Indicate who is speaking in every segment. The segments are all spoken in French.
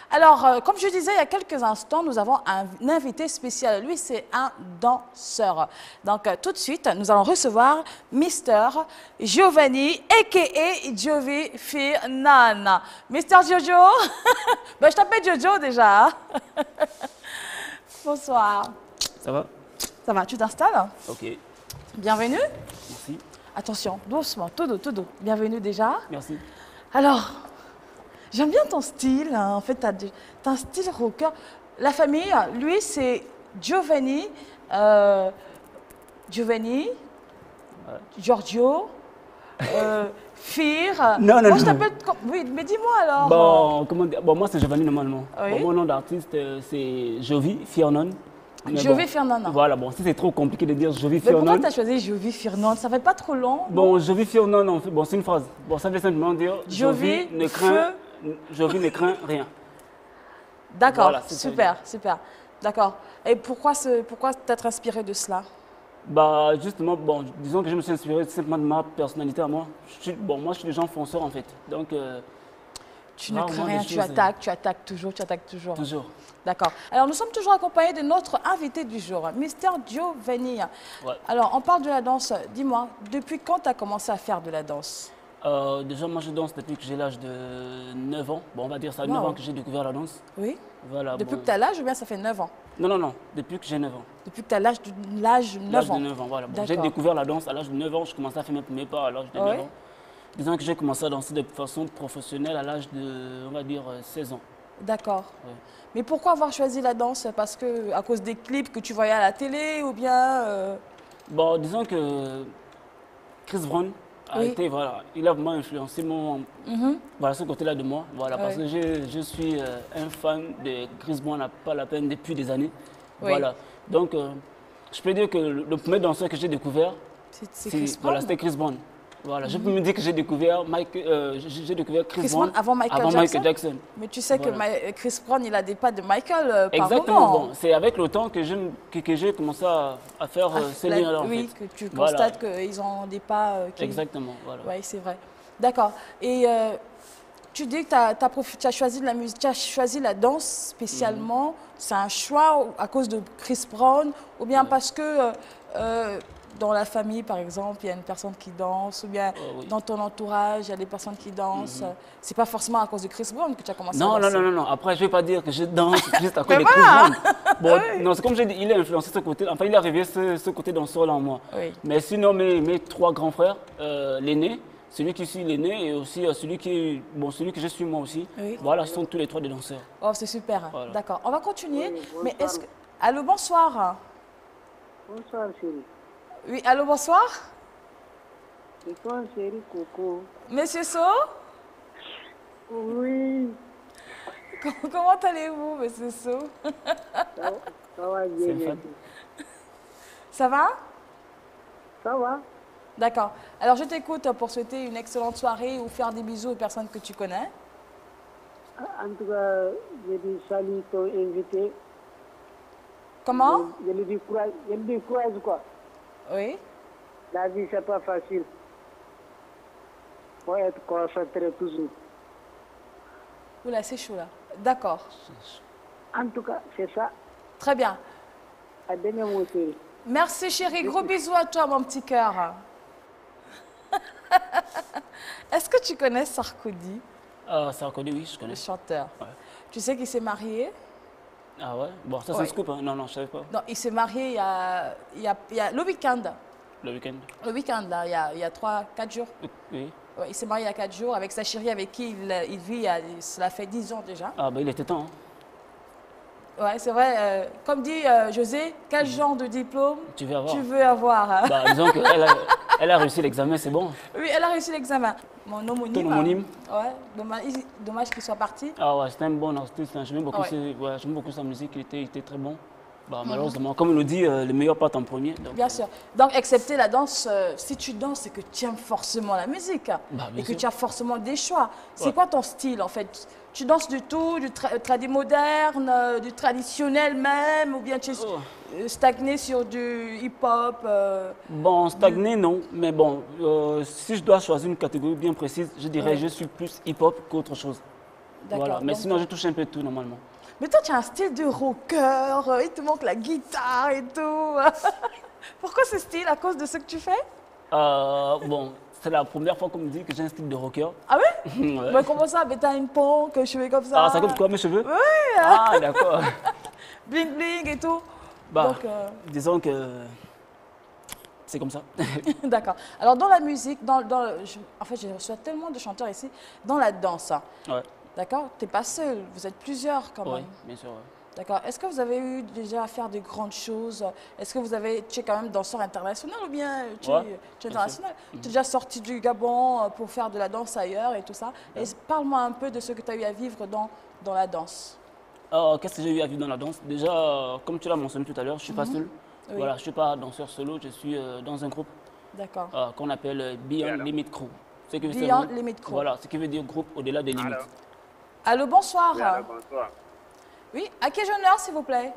Speaker 1: Alors, comme je disais il y a quelques instants, nous avons un invité spécial. Lui, c'est un danseur. Donc, tout de suite, nous allons recevoir Mister Giovanni, a.k.a. Jovi Firnan. Mister Jojo, ben, je t'appelle Jojo déjà. Hein. Bonsoir.
Speaker 2: Ça va?
Speaker 1: Ça va, tu t'installes?
Speaker 2: Ok,
Speaker 1: Bienvenue.
Speaker 2: merci.
Speaker 1: Attention, doucement, tout doux, tout doux. Bienvenue déjà.
Speaker 2: Merci.
Speaker 1: Alors, j'aime bien ton style, hein. En fait, tu as un style rocker. La famille, lui, c'est Giovanni, Giorgio, Fir.
Speaker 2: Non, non,
Speaker 1: Moi, je
Speaker 2: non.
Speaker 1: t'appelle... Oui, mais dis-moi alors.
Speaker 2: Bon, comment dire? Bon, moi c'est Giovanni normalement.
Speaker 1: Oui.
Speaker 2: Bon, mon nom d'artiste c'est Jovi Firnon. Mais
Speaker 1: Jovi
Speaker 2: bon,
Speaker 1: Firnan.
Speaker 2: Voilà, bon, si c'est trop compliqué de dire Jovi
Speaker 1: Mais pourquoi
Speaker 2: Firnon.
Speaker 1: tu as choisi Jovi Firnan? Ça fait pas trop long?
Speaker 2: Bon, Jovi Firnon, en fait, bon, c'est une phrase. Bon, ça veut simplement dire
Speaker 1: Jovi,
Speaker 2: Jovi ne craint rien.
Speaker 1: D'accord,
Speaker 2: Voilà, c'est ça.
Speaker 1: super, super. D'accord. Et pourquoi t'être inspiré de cela?
Speaker 2: Bah, justement, bon, disons que je me suis inspiré simplement de ma personnalité à moi. Moi je suis des gens fonceurs en fait. Donc,
Speaker 1: Tu ne crains
Speaker 2: rarement
Speaker 1: rien,
Speaker 2: des choses,
Speaker 1: tu attaques toujours, tu attaques toujours.
Speaker 2: toujours.
Speaker 1: D'accord. Alors, nous sommes toujours accompagnés de notre invité du jour, Mister Giovanni.
Speaker 2: Ouais.
Speaker 1: Alors, on parle de la danse. Dis-moi, depuis quand tu as commencé à faire de la danse?
Speaker 2: Déjà, moi je danse depuis que j'ai l'âge de 9 ans. Bon, on va dire ça, 9
Speaker 1: Wow.
Speaker 2: ans que j'ai découvert la danse.
Speaker 1: Oui.
Speaker 2: Voilà,
Speaker 1: Depuis
Speaker 2: bon.
Speaker 1: que tu as l'âge ou bien ça fait 9 ans?
Speaker 2: Non, non, non, depuis que j'ai 9 ans.
Speaker 1: Depuis que tu as l'âge de 9
Speaker 2: L'âge
Speaker 1: ans.
Speaker 2: de 9 ans, voilà. Bon, j'ai
Speaker 1: D'accord.
Speaker 2: découvert la danse à l'âge de 9 ans. Je commençais à faire mes premiers pas à l'âge de 9
Speaker 1: Oui.
Speaker 2: ans. Disons que j'ai commencé à danser de façon professionnelle à l'âge de, on va dire, 16 ans.
Speaker 1: D'accord.
Speaker 2: Ouais.
Speaker 1: Mais pourquoi avoir choisi la danse? Parce que à cause des clips que tu voyais à la télé ou bien
Speaker 2: Bon, disons que Chris Brown a
Speaker 1: Oui.
Speaker 2: été, voilà, il a vraiment influencé voilà, ce côté-là de moi. Voilà, parce
Speaker 1: Oui.
Speaker 2: que je suis un fan de Chris Brown à pas la peine depuis des années.
Speaker 1: Oui.
Speaker 2: Voilà. Donc, je peux dire que le premier danseur que j'ai découvert,
Speaker 1: c'est Chris Brown?
Speaker 2: voilà, c'était Chris Brown. Voilà, je peux me dire que j'ai découvert, j'ai découvert Chris Brown
Speaker 1: avant Michael Jackson? Mais tu sais
Speaker 2: Voilà.
Speaker 1: que Chris Brown, il a des pas de Michael par
Speaker 2: Exactement,
Speaker 1: moment.
Speaker 2: bon, c'est avec le temps que j'ai commencé à faire ces liens-là.
Speaker 1: Oui,
Speaker 2: en fait.
Speaker 1: que tu
Speaker 2: Voilà.
Speaker 1: constates qu'ils ont des pas qui...
Speaker 2: Exactement, voilà.
Speaker 1: Oui, c'est vrai. D'accord. Et tu dis que tu as choisi de la musique, tu as choisi la danse spécialement. C'est un choix à cause de Chris Brown ou bien parce que dans la famille, par exemple, il y a une personne qui danse ou bien
Speaker 2: Oui.
Speaker 1: dans ton entourage, il y a des personnes qui dansent. C'est pas forcément à cause de Chris Brown que tu as commencé
Speaker 2: Non,
Speaker 1: à
Speaker 2: non,
Speaker 1: danser.
Speaker 2: non, non, non. Après, je ne vais pas dire que je danse juste à cause
Speaker 1: Mais
Speaker 2: de Chris
Speaker 1: voilà.
Speaker 2: Brown. Bon, non, c'est comme j'ai dit, il a influencé ce côté, enfin, il a réveillé ce côté danseur-là en moi.
Speaker 1: Oui.
Speaker 2: Mais sinon, mes trois grands frères, l'aîné, celui qui suit l'aîné et aussi celui que je suis moi aussi,
Speaker 1: Oui.
Speaker 2: voilà, ce sont tous les trois des danseurs.
Speaker 1: Oh, c'est super.
Speaker 2: Voilà.
Speaker 1: D'accord. On va continuer.
Speaker 3: Oui,
Speaker 1: Mais
Speaker 3: bonsoir.
Speaker 1: est-ce que... Allô, bonsoir.
Speaker 3: Bonsoir chérie.
Speaker 1: Oui, allô, bonsoir.
Speaker 3: C'est toi chérie Coco.
Speaker 1: Monsieur So,
Speaker 3: Oui,
Speaker 1: comment allez-vous, monsieur So?
Speaker 3: ça va bien.
Speaker 2: C'est le fun.
Speaker 3: merci.
Speaker 1: Ça va?
Speaker 3: Ça va?
Speaker 1: D'accord. Alors, je t'écoute pour souhaiter une excellente soirée ou faire des bisous aux personnes que tu connais.
Speaker 3: En tout cas, je dis salut ton invité.
Speaker 1: Comment?
Speaker 3: Je lui dis courage quoi.
Speaker 1: Oui.
Speaker 3: La vie c'est pas facile. Faut être concentré toujours.
Speaker 1: Oula, c'est chaud là. D'accord.
Speaker 3: En tout cas, c'est ça.
Speaker 1: Très bien.
Speaker 3: À demain mon chéri.
Speaker 1: Merci chérie. Gros bisous à toi, mon petit cœur. Est-ce que tu connais Sarkozy,
Speaker 2: Sarkozy, oui, je
Speaker 1: le
Speaker 2: connais.
Speaker 1: chanteur?
Speaker 2: Ouais.
Speaker 1: Tu sais qu'il s'est marié?
Speaker 2: Ah ouais? Bon, ça c'est
Speaker 1: Ouais.
Speaker 2: un scoop, hein? Non, non, je ne savais pas.
Speaker 1: Non, il s'est marié il y a le week-end.
Speaker 2: Le week-end.
Speaker 1: Le week-end, là, il y a 3-4 jours.
Speaker 2: Oui.
Speaker 1: Ouais, il s'est marié il y a 4 jours avec sa chérie avec qui il vit, cela fait 10 ans déjà.
Speaker 2: Ah, bah il était temps. Hein.
Speaker 1: Ouais, c'est vrai. Comme dit José, quel genre de diplôme
Speaker 2: Tu veux avoir.
Speaker 1: tu veux avoir? Hein?
Speaker 2: Bah, disons elle a réussi l'examen, c'est bon.
Speaker 1: Oui, elle a réussi l'examen. Mon homonyme.
Speaker 2: Ton homonyme?
Speaker 1: Ouais, dommage qu'il soit parti.
Speaker 2: Ah ouais, c'était un bon artiste, hein. J'aime beaucoup,
Speaker 1: Ouais.
Speaker 2: j'aime beaucoup sa musique, il était très bon. Bah, malheureusement, comme on le dit, le meilleur part en premier. Donc,
Speaker 1: Bien sûr. Donc, excepté la danse, si tu danses, c'est que tu aimes forcément la musique
Speaker 2: Bah, bien
Speaker 1: et que
Speaker 2: sûr.
Speaker 1: tu as forcément des choix. C'est
Speaker 2: Ouais.
Speaker 1: quoi ton style en fait? Tu danses du tout, du tradi moderne, du traditionnel même, ou bien tu es stagné sur du hip-hop
Speaker 2: Bon, stagné, non. Mais bon, si je dois choisir une catégorie bien précise, je dirais
Speaker 1: Ouais.
Speaker 2: je suis plus hip-hop qu'autre chose. Voilà. Mais
Speaker 1: Donc,
Speaker 2: sinon, je touche un peu tout normalement.
Speaker 1: mais toi, tu as un style de rocker, il te manque la guitare et tout. Pourquoi ce style? À cause de ce que tu fais?
Speaker 2: Bon, c'est la première fois qu'on me dit que j'ai un style de rocker.
Speaker 1: Ah ouais?
Speaker 2: Ouais.
Speaker 1: Mais comment ça? Mais t'as une punk, cheveux comme ça.
Speaker 2: Ah, ça coûte quoi mes cheveux?
Speaker 1: Oui,
Speaker 2: Ah, d'accord.
Speaker 1: bling bling et tout.
Speaker 2: Bah,
Speaker 1: Donc,
Speaker 2: disons que c'est comme ça.
Speaker 1: d'accord. Alors, dans la musique, en fait, je reçois tellement de chanteurs ici, dans la danse, hein.
Speaker 2: Ouais,
Speaker 1: D'accord? Tu n'es pas seul, vous êtes plusieurs quand
Speaker 2: ouais,
Speaker 1: même.
Speaker 2: bien sûr. Ouais.
Speaker 1: D'accord. Est-ce que vous avez eu déjà à faire de grandes choses? Est-ce que tu es quand même danseur international ou bien tu
Speaker 2: Ouais,
Speaker 1: es
Speaker 2: bien
Speaker 1: international? Tu es déjà sorti du Gabon pour faire de la danse ailleurs et tout ça. Et parle-moi un peu de ce que tu as eu à vivre dans la danse.
Speaker 2: Qu'est-ce que j'ai eu à vivre dans la danse? Déjà, comme tu l'as mentionné tout à l'heure, je ne suis pas seul.
Speaker 1: Oui.
Speaker 2: Voilà, je ne suis pas danseur solo, je suis dans un groupe
Speaker 1: D'accord.
Speaker 2: qu'on appelle Beyond Limit Crew. Ce qui veut
Speaker 1: Beyond
Speaker 2: dire-
Speaker 1: Limit Crew.
Speaker 2: Voilà, ce qui veut dire groupe au-delà des limites.
Speaker 4: Alors,
Speaker 1: Allô, bonsoir.
Speaker 4: oui, alors, bonsoir.
Speaker 1: Oui, à quel honneur, s'il vous plaît?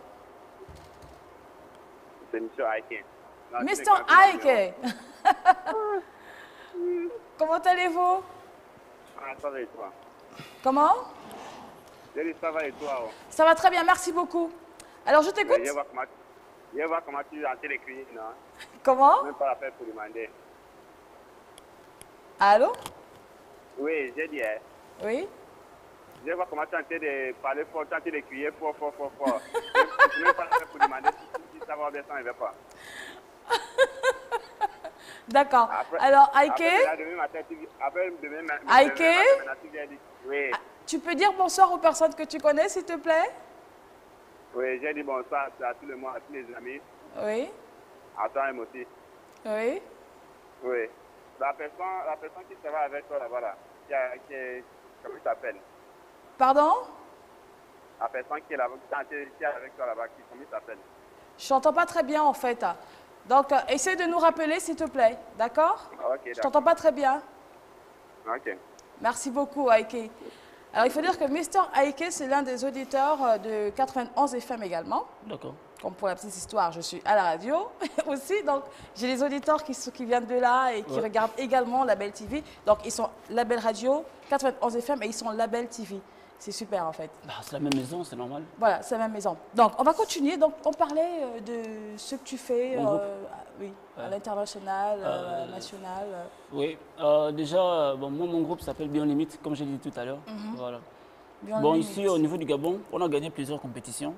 Speaker 4: C'est M. Aiken. Non, tu
Speaker 1: Mr.
Speaker 4: n'es pas venu,
Speaker 1: Ike. Comment allez-vous?
Speaker 4: Ah, ça va et toi?
Speaker 1: Comment?
Speaker 4: J'ai dit ça va et toi? Oh.
Speaker 1: Ça va très bien, merci beaucoup. Alors, je t'écoute.
Speaker 4: Mais je vais voir comment tu es en train de crier, non?
Speaker 1: Comment?
Speaker 4: Même pas la peine pour demander.
Speaker 1: Allô?
Speaker 4: Oui, j'ai dit, hein.
Speaker 1: Oui?
Speaker 4: Je vais voir comment tu es en train de parler fort, tu es en train de crier fort, fort, fort, fort. Même pas la peine pour demander si ça va bien, ça ne va pas.
Speaker 1: D'accord. Alors, Ike,
Speaker 4: Après, demain matin,
Speaker 1: Ike?
Speaker 4: tu viens dire, oui,
Speaker 1: tu peux dire bonsoir aux personnes que tu connais, s'il te plaît?
Speaker 4: oui, j'ai dit bonsoir à tout le monde, à tous les amis,
Speaker 1: Oui?
Speaker 4: à toi-même aussi.
Speaker 1: Oui?
Speaker 4: Oui. La personne qui travaille avec toi là-bas, là, comment il s'appelle?
Speaker 1: Pardon?
Speaker 4: La personne qui est là-bas, qui est avec toi là-bas, comment il s'appelle?
Speaker 1: Je t'entends pas très bien, en fait. Donc, essaie de nous rappeler, s'il te plaît. D'accord?
Speaker 4: Ok,
Speaker 1: Je
Speaker 4: d'accord.
Speaker 1: t'entends pas très bien.
Speaker 4: Ok.
Speaker 1: Merci beaucoup, Ike. Alors, il faut dire que Mr. Ike, c'est l'un des auditeurs de 91 FM également.
Speaker 2: D'accord.
Speaker 1: Comme pour la petite histoire, je suis à la radio aussi. Donc, j'ai des auditeurs qui viennent de là et qui
Speaker 2: Ouais.
Speaker 1: regardent également Label TV. Donc, ils sont Label Radio, 91 FM et ils sont Label TV. C'est super, en fait.
Speaker 2: Bah, c'est la même maison, c'est normal.
Speaker 1: Voilà, c'est la même maison. Donc, on va continuer. Donc, on parlait de ce que tu fais
Speaker 2: Mon groupe.
Speaker 1: oui, à l'international, national.
Speaker 2: Oui, déjà, bon, moi, mon groupe s'appelle Beyond Limit, comme j'ai dit tout à l'heure. Voilà.
Speaker 1: Beyond
Speaker 2: Bon,
Speaker 1: Limit.
Speaker 2: ici, au niveau du Gabon, on a gagné plusieurs compétitions.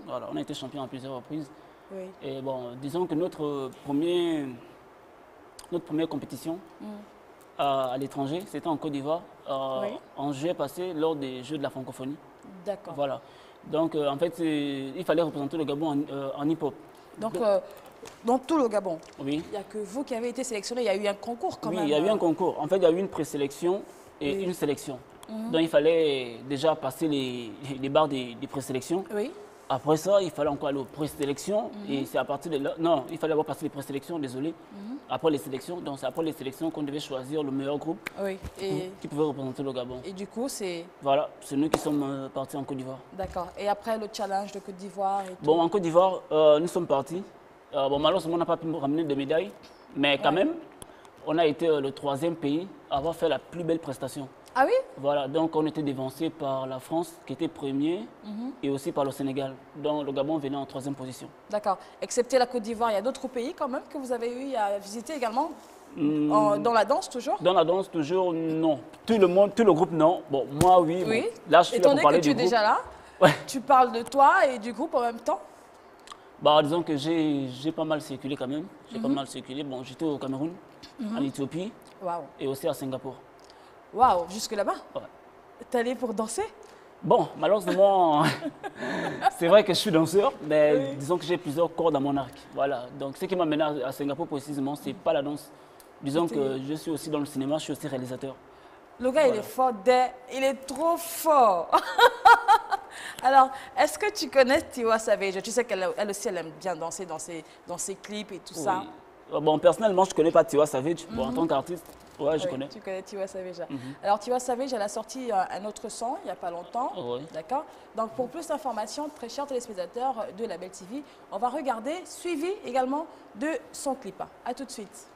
Speaker 2: Voilà, on a été champion à plusieurs reprises.
Speaker 1: Oui.
Speaker 2: Et bon, disons que notre première compétition à l'étranger, c'était en Côte d'Ivoire,
Speaker 1: Oui.
Speaker 2: en juillet passé, lors des Jeux de la francophonie.
Speaker 1: D'accord.
Speaker 2: Voilà. Donc, en fait, il fallait représenter le Gabon en hip-hop.
Speaker 1: Donc, dans tout le Gabon,
Speaker 2: Oui.
Speaker 1: il n'y a que vous qui avez été sélectionné. Il y a eu un concours quand
Speaker 2: Oui,
Speaker 1: même.
Speaker 2: il y a eu un concours. En fait, il y a eu une présélection et
Speaker 1: Oui.
Speaker 2: une sélection. Donc, il fallait déjà passer les barres des présélections.
Speaker 1: Oui.
Speaker 2: Après ça, il fallait encore aller aux présélections. Et c'est à partir de là... Non, il fallait avoir passé les présélections, désolé. Après les sélections. Donc, c'est après les sélections qu'on devait choisir le meilleur groupe
Speaker 1: Oui.
Speaker 2: qui pouvait représenter le Gabon.
Speaker 1: Et du coup, c'est...
Speaker 2: Voilà, c'est nous qui sommes partis en Côte d'Ivoire.
Speaker 1: D'accord. Et après, le challenge de Côte d'Ivoire et tout.
Speaker 2: Bon, en Côte d'Ivoire, nous sommes partis. Bon, malheureusement, on n'a pas pu ramener de médailles. Mais quand
Speaker 1: Ouais.
Speaker 2: même, on a été le 3e pays à avoir fait la plus belle prestation.
Speaker 1: Ah oui?
Speaker 2: Voilà, donc on était dévancé par la France qui était premier et aussi par le Sénégal. Donc le Gabon venait en 3e position.
Speaker 1: D'accord. Excepté la Côte d'Ivoire, il y a d'autres pays quand même que vous avez eu à visiter également dans la danse toujours?
Speaker 2: Dans la danse, toujours non. Tout le monde, tout le groupe, non. Bon, moi, oui.
Speaker 1: Oui.
Speaker 2: Bon, là, je suis là
Speaker 1: Étant
Speaker 2: pour
Speaker 1: donné
Speaker 2: parler
Speaker 1: que tu
Speaker 2: du
Speaker 1: es
Speaker 2: groupe.
Speaker 1: déjà là,
Speaker 2: Ouais.
Speaker 1: tu parles de toi et du groupe en même temps?
Speaker 2: Bah, disons que j'ai pas mal circulé quand même. J'ai pas mal circulé. Bon, j'étais au Cameroun, en Éthiopie
Speaker 1: Waouh.
Speaker 2: et aussi à Singapour.
Speaker 1: Waouh, jusque là-bas?
Speaker 2: Ouais.
Speaker 1: T'es allé pour danser?
Speaker 2: Bon, malheureusement, c'est vrai que je suis danseur, mais disons que j'ai plusieurs cordes dans mon arc. Voilà. Donc, ce qui m'a mené à Singapour précisément, c'est pas la danse. Disons que je suis aussi dans le cinéma, je suis aussi réalisateur.
Speaker 1: Le gars, il est fort, il est trop fort. Alors, est-ce que tu connais Tiwa Savage? Tu sais qu'elle aussi, elle aime bien danser dans ses clips et tout ça.
Speaker 2: Oui. Bon, personnellement, je ne connais pas Tiwa Savage. Bon, en tant qu'artiste, ouais, je
Speaker 1: Oui,
Speaker 2: connais.
Speaker 1: Tu connais Tiwa Savage. Alors, Tiwa Savage, elle a sorti un autre son il n'y a pas longtemps.
Speaker 2: Oui.
Speaker 1: D'accord? Donc, pour plus d'informations, très chers téléspectateurs de Label TV, on va regarder, suivi également de son clip. A tout de suite.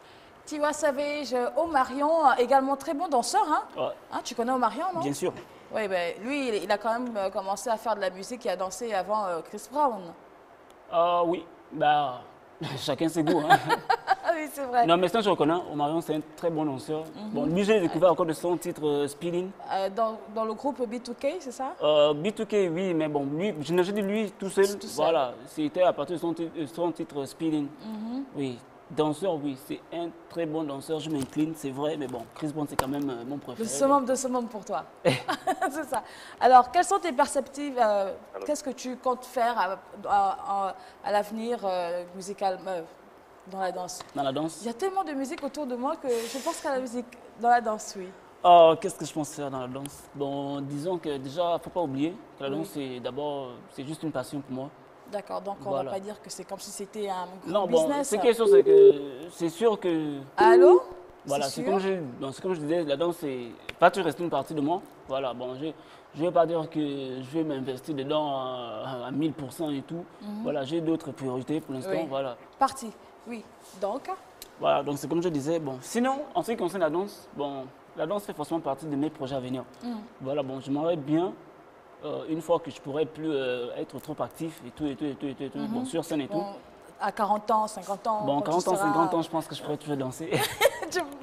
Speaker 1: Tiwa Savage, Omarion, également très bon danseur. Hein?
Speaker 2: Ouais.
Speaker 1: Hein, tu connais Omarion, non?
Speaker 2: Bien sûr.
Speaker 1: Oui, ben, lui, il a quand même commencé à faire de la musique et à danser avant Chris Brown.
Speaker 2: Oui, bah, chacun ses goûts. Hein.
Speaker 1: Ah oui, c'est vrai.
Speaker 2: Non, mais ça, je reconnais, Omarion, c'est un très bon danseur. Bon, lui, j'ai découvert encore de son titre Speeding.
Speaker 1: Dans le groupe B2K, c'est ça?
Speaker 2: B2K, oui, mais bon, lui, je n'ai dit lui tout seul.
Speaker 1: Tout seul.
Speaker 2: Voilà, c'était à partir de son titre Speeding. Oui, danseur, oui, c'est un très bon danseur. Je m'incline, c'est vrai, mais bon, Chris Brown, c'est quand même mon préféré.
Speaker 1: De ce moment pour toi. C'est ça. Alors, quelles sont tes perspectives? Qu'est-ce que tu comptes faire à l'avenir musical dans la danse?
Speaker 2: Dans la danse?
Speaker 1: Il y a tellement de musique autour de moi que je pense qu'à la musique, dans la danse, oui.
Speaker 2: Qu'est-ce que je pense faire dans la danse? Bon, disons que déjà, il ne faut pas oublier que la danse, c'est d'abord, c'est juste une passion pour moi.
Speaker 1: D'accord, donc on ne va pas dire que c'est comme si c'était un gros
Speaker 2: non, bon,
Speaker 1: business.
Speaker 2: c'est quelque chose, c'est que c'est sûr que...
Speaker 1: Allô?
Speaker 2: Voilà, c'est comme je disais, la danse, c'est pas toujours rester une partie de moi. Voilà, bon, je ne vais pas dire que je vais m'investir dedans à 1000% et tout. Voilà, j'ai d'autres priorités pour l'instant,
Speaker 1: Oui.
Speaker 2: voilà.
Speaker 1: Parti, oui. Donc?
Speaker 2: Voilà, donc c'est comme je disais, bon, sinon, en ce qui concerne la danse, bon, la danse fait forcément partie de mes projets à venir. Voilà, bon, je m'aimerais bien, une fois que je pourrais plus être trop actif et tout, bon, sur scène et tout.
Speaker 1: À 40 ans, 50 ans.
Speaker 2: Bon, 40 ans, 50 ans, je pense que je pourrais toujours danser.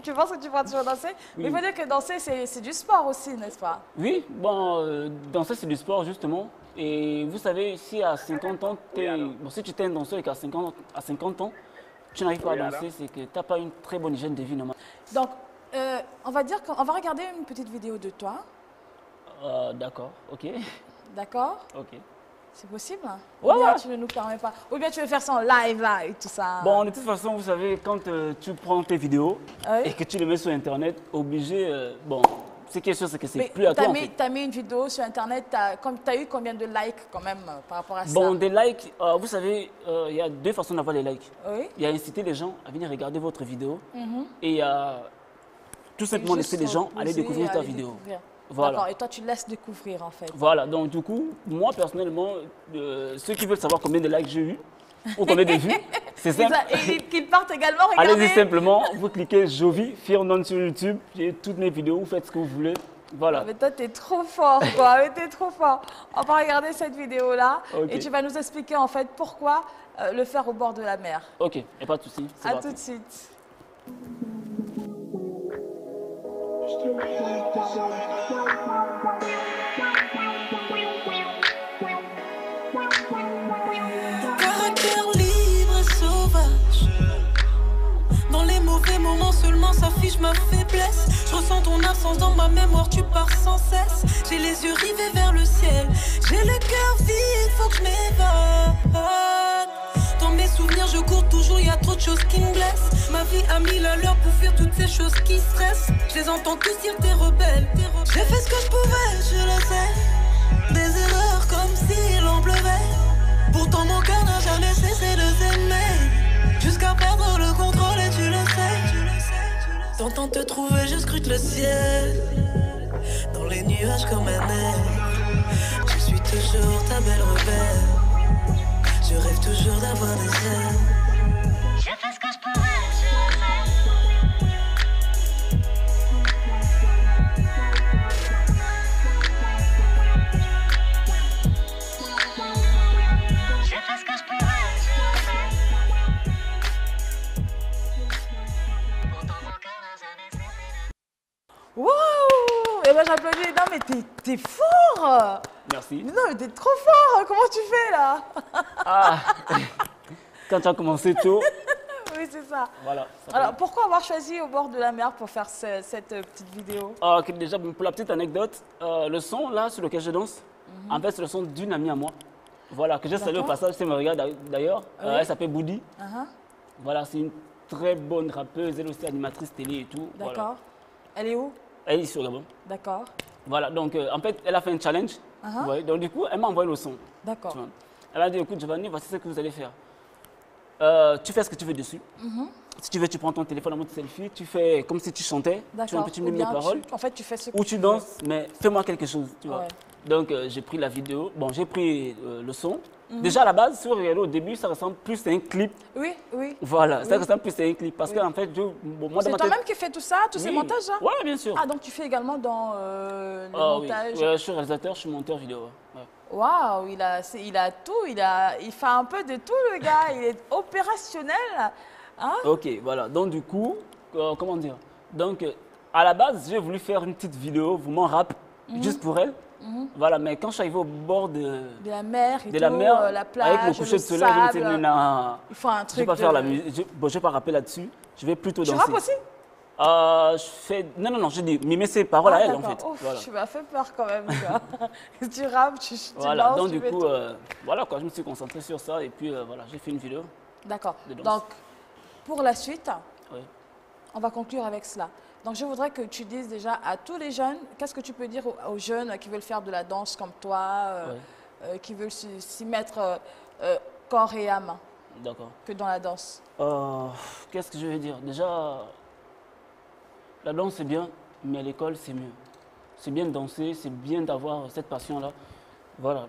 Speaker 1: tu penses que tu pourras toujours danser?
Speaker 2: Oui.
Speaker 1: Mais il faut dire que danser, c'est du sport aussi, n'est-ce pas?
Speaker 2: Oui, bon, danser, c'est du sport, justement. Et vous savez, si à 50 ans, bon, si tu es un danseur et qu'à 50 ans, tu n'arrives pas à danser, c'est que tu n'as pas une très bonne hygiène de vie normale.
Speaker 1: Donc, on va dire qu'on va regarder une petite vidéo de toi.
Speaker 2: D'accord, ok.
Speaker 1: D'accord?
Speaker 2: Ok.
Speaker 1: C'est possible?
Speaker 2: Ouais,
Speaker 1: Ou bien
Speaker 2: ouais.
Speaker 1: tu ne nous permets pas? Ou bien tu veux faire ça en live là et tout ça?
Speaker 2: Bon, de toute façon, vous savez, quand tu prends tes vidéos
Speaker 1: Oui.
Speaker 2: et que tu les mets sur Internet, obligé, bon, c'est quelque chose, c'est que c'est
Speaker 1: Mais
Speaker 2: plus à toi, en
Speaker 1: tu
Speaker 2: fait.
Speaker 1: as mis une vidéo sur Internet, tu as eu combien de likes quand même par rapport à ça?
Speaker 2: Bon, des likes, vous savez, il y a deux façons d'avoir les likes.
Speaker 1: Oui.
Speaker 2: Il y a inciter les gens à venir regarder votre vidéo et tout simplement
Speaker 1: Juste
Speaker 2: laisser les gens aller
Speaker 1: poser,
Speaker 2: découvrir ta
Speaker 1: aller
Speaker 2: vidéo.
Speaker 1: découvrir.
Speaker 2: Voilà.
Speaker 1: D'accord, et toi tu laisses découvrir en fait.
Speaker 2: Voilà, donc du coup, moi personnellement, ceux qui veulent savoir combien de likes j'ai eu ou combien de vues, c'est simple.
Speaker 1: Et qu'ils partent également regarder.
Speaker 2: Allez-y simplement, vous cliquez Jovi Firnon sur YouTube, j'ai toutes mes vidéos, vous faites ce que vous voulez. Voilà.
Speaker 1: Mais toi, t'es trop fort, quoi. Mais t'es trop fort. On va regarder cette vidéo-là
Speaker 2: Ok.
Speaker 1: et tu vas nous expliquer en fait pourquoi le faire au bord de la mer.
Speaker 2: Ok, il n'y a pas de souci. c'est
Speaker 1: À
Speaker 2: parti.
Speaker 1: tout de suite.
Speaker 5: Caractère libre et sauvage. Dans les mauvais moments seulement s'affiche ma faiblesse. Je ressens ton absence dans ma mémoire, tu pars sans cesse. J'ai les yeux rivés vers le ciel. J'ai le cœur vide, faut que je m'évade. Dans mes souvenirs, je cours toujours, y a trop de choses qui me blessent. Ma vie a mis à l'heure pour fuir toutes ces choses qui stressent. Je les entends tous dire t'es rebelle. J'ai fait ce que je pouvais, je le sais. Des erreurs comme s'il en pleuvait. Pourtant mon cœur n'a jamais cessé de s'aimer. Jusqu'à perdre le contrôle et tu le sais. T'entends te trouver, je scrute le ciel. Dans les nuages comme un air. Je suis toujours ta belle rebelle. Je rêve toujours d'avoir des ailes. J'ai fait ce que je pouvais, je le sais. J'ai fait ce que je pouvais, je le sais. Pourtant mon cœur n'a jamais cessé.
Speaker 1: Waouh! Et ben j'applaudis. Non mais t'es fort!
Speaker 2: Merci.
Speaker 1: Mais non mais t'es trop fort! Comment tu fais là?
Speaker 2: Ah, quand tu as commencé tôt,
Speaker 1: Oui, c'est ça.
Speaker 2: voilà. ça
Speaker 1: Alors pourquoi avoir choisi au bord de la mer pour faire cette petite vidéo?
Speaker 2: Ok, déjà, bon, pour la petite anecdote, le son là sur lequel je danse, en fait, c'est le son d'une amie à moi. Voilà, que j'ai salué au
Speaker 1: D'accord.
Speaker 2: passage, si elle me regarde d'ailleurs.
Speaker 1: Oui.
Speaker 2: Elle s'appelle Boudi.
Speaker 1: Uh-huh.
Speaker 2: Voilà, c'est une très bonne rappeuse, elle aussi animatrice télé et tout.
Speaker 1: D'accord.
Speaker 2: Voilà.
Speaker 1: Elle est où?
Speaker 2: Elle est ici au Gabon.
Speaker 1: D'accord.
Speaker 2: Voilà, donc en fait, elle a fait un challenge.
Speaker 1: Uh-huh.
Speaker 2: Ouais, donc du coup, elle m'a envoyé le son.
Speaker 1: D'accord.
Speaker 2: tu vois. Elle a dit, écoute, Giovanni, voici ce que vous allez faire. Tu fais ce que tu veux dessus. Si tu veux, tu prends ton téléphone en mode selfie, tu fais comme si tu chantais, tu
Speaker 1: D'accord.
Speaker 2: un petit
Speaker 1: Ou
Speaker 2: mime les
Speaker 1: bien
Speaker 2: paroles.
Speaker 1: en fait, tu fais ce que
Speaker 2: Ou
Speaker 1: tu
Speaker 2: tu
Speaker 1: veux.
Speaker 2: danses, mais fais-moi quelque chose, tu vois.
Speaker 1: Ouais.
Speaker 2: Donc, j'ai pris la vidéo. Bon, j'ai pris le son. Déjà, à la base, si vous regardez au début, ça ressemble plus à un clip.
Speaker 1: Oui, oui.
Speaker 2: Voilà, ça
Speaker 1: Oui.
Speaker 2: ressemble plus à un clip. Parce qu'en fait, moi,
Speaker 1: C'est toi-même qui fais tout ça, tous ces
Speaker 2: Oui.
Speaker 1: montages hein?
Speaker 2: Oui, bien sûr.
Speaker 1: Ah, donc tu fais également dans les
Speaker 2: Ah, oui.
Speaker 1: montages.
Speaker 2: Ouais, je suis réalisateur, je suis monteur vidéo. Ouais.
Speaker 1: Waouh, il a tout, il fait un peu de tout le gars, il est opérationnel. Hein?
Speaker 2: Ok, voilà. Donc, du coup, comment dire? Donc, à la base, j'ai voulu faire une petite vidéo, vraiment rap, juste pour elle. Voilà, mais quand je suis arrivé au bord de
Speaker 1: la mer et
Speaker 2: de
Speaker 1: tout,
Speaker 2: la mer,
Speaker 1: la plage,
Speaker 2: avec le coucher de soleil, je me suis dit,
Speaker 1: sable.
Speaker 2: non,
Speaker 1: Il faut un
Speaker 2: je
Speaker 1: truc
Speaker 2: vais pas
Speaker 1: de-
Speaker 2: faire la musique, bon, je vais pas rapper là-dessus, je vais plutôt
Speaker 1: Tu
Speaker 2: danser.
Speaker 1: rappes aussi?
Speaker 2: Je fais, non, je dis, mimer ses paroles à elle en
Speaker 1: d'accord.
Speaker 2: fait.
Speaker 1: Ouf,
Speaker 2: Voilà.
Speaker 1: tu m'as fait peur quand même. Quoi. tu rappes, tu
Speaker 2: Voilà,
Speaker 1: lances,
Speaker 2: donc
Speaker 1: tu
Speaker 2: du
Speaker 1: fais
Speaker 2: coup,
Speaker 1: tout.
Speaker 2: voilà quoi, je me suis concentré sur ça et puis voilà, j'ai fait une vidéo.
Speaker 1: D'accord.
Speaker 2: de danse.
Speaker 1: Donc, pour la suite,
Speaker 2: Oui.
Speaker 1: on va conclure avec cela. Donc, je voudrais que tu dises déjà à tous les jeunes, qu'est-ce que tu peux dire aux jeunes qui veulent faire de la danse comme toi, qui veulent s'y mettre corps et âme
Speaker 2: D'accord.
Speaker 1: que dans la danse?
Speaker 2: Qu'est-ce que je vais dire? Déjà, la danse c'est bien, mais à l'école c'est mieux. C'est bien de danser, c'est bien d'avoir cette passion-là. Voilà.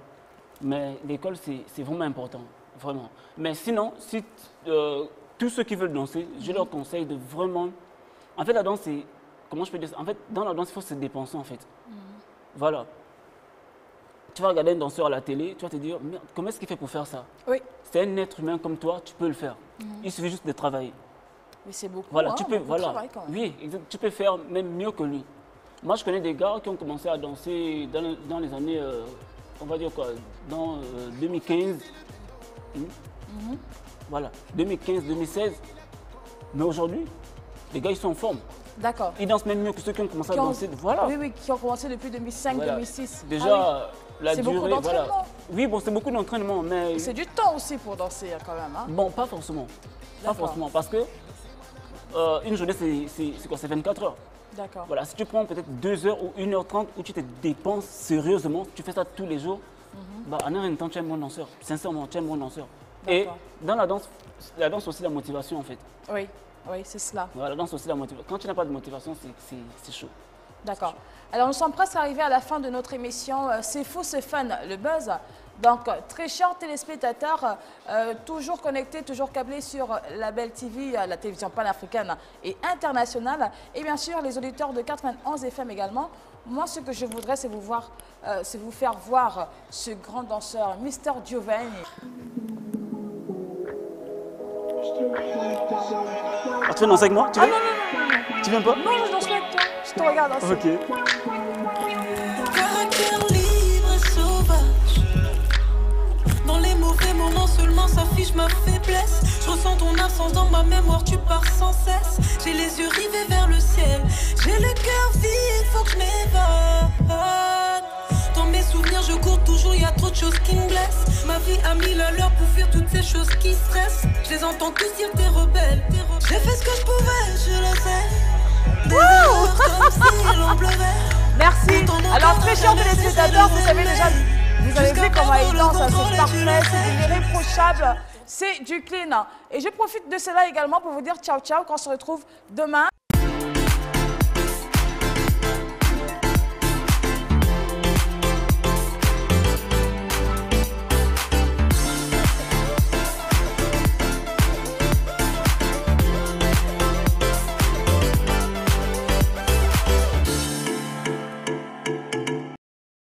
Speaker 2: Mais l'école c'est vraiment important, vraiment. Mais sinon, si tous ceux qui veulent danser, je leur conseille de vraiment. En fait, la danse, c'est. Comment je peux dire ça? En fait, dans la danse, il faut se dépenser en fait. Voilà. Tu vas regarder un danseur à la télé, tu vas te dire, merde, comment est-ce qu'il fait pour faire ça?
Speaker 1: Oui.
Speaker 2: C'est un être humain comme toi, tu peux le faire. Il suffit juste de travailler.
Speaker 1: Mais c'est beaucoup.
Speaker 2: Voilà,
Speaker 1: hein,
Speaker 2: tu peux,
Speaker 1: beaucoup de
Speaker 2: voilà.
Speaker 1: travail quand même.
Speaker 2: Oui, exact, tu peux faire même mieux que lui. Moi, je connais des gars qui ont commencé à danser dans les années, on va dire quoi, dans 2015. Voilà, 2015, 2016. Mais aujourd'hui, les gars, ils sont en forme.
Speaker 1: D'accord.
Speaker 2: Ils dansent même mieux que ceux qui ont commencé
Speaker 1: Qui
Speaker 2: à
Speaker 1: ont-
Speaker 2: danser. Voilà.
Speaker 1: Oui, oui, qui ont commencé depuis 2005,
Speaker 2: Voilà.
Speaker 1: 2006.
Speaker 2: Déjà,
Speaker 1: Ah
Speaker 2: la
Speaker 1: C'est beaucoup
Speaker 2: durée, voilà.
Speaker 1: d'entraînement.
Speaker 2: Oui, bon, c'est beaucoup d'entraînement, mais
Speaker 1: oui. C'est du temps aussi pour danser quand même. Hein?
Speaker 2: bon, pas forcément. Pas
Speaker 1: D'accord.
Speaker 2: forcément, parce que une journée, c'est quoi? C'est 24 heures.
Speaker 1: D'accord.
Speaker 2: Voilà, si tu prends peut-être 2 heures ou 1h30 où tu te dépenses sérieusement, tu fais ça tous les jours, bah, en un rien de temps, tu es un bon danseur. Sincèrement, tu es un bon danseur. Et
Speaker 1: D'accord.
Speaker 2: dans la danse aussi la motivation en fait.
Speaker 1: Oui, oui, c'est cela.
Speaker 2: Voilà, la danse aussi la motivation. Quand tu n'as pas de motivation, c'est chaud.
Speaker 1: D'accord. Alors, nous sommes presque arrivés à la fin de notre émission. C'est fou, c'est fun, le buzz. Donc, très chers téléspectateurs, toujours connectés, toujours câblés sur la Belle TV, la télévision panafricaine et internationale. Et bien sûr, les auditeurs de 91 FM également. Moi, ce que je voudrais, c'est vous faire voir ce grand danseur, Mister Giovanni.
Speaker 2: Ah, tu veux danser avec moi? Tu veux? Tu viens pas?
Speaker 1: Non, je danse avec toi. Je te regarde danser.
Speaker 2: Ok.
Speaker 5: Caractère libre et sauvage. Dans les mauvais moments seulement s'affiche ma faiblesse. Je ressens ton absence dans ma mémoire, tu pars sans cesse. J'ai les yeux rivés vers le ciel. J'ai le cœur vide, faut que je m'évade. Dans mes souvenirs, je cours toujours, y a trop de choses qui me blessent. Ma vie a 1000 à l'heure pour fuir toutes ces choses qui stressent. Je les entends tous dire t'es rebelle. J'ai fait ce que je pouvais, je le sais. Des erreurs comme si l'on pleuvait.
Speaker 1: Merci. Alors, très chers téléspectateurs, vous savez déjà, vous avez vu comment il danse, hein, c'est parfait, c'est irréprochable, c'est du clean. Et je profite de cela également pour vous dire ciao ciao, qu'on se retrouve demain.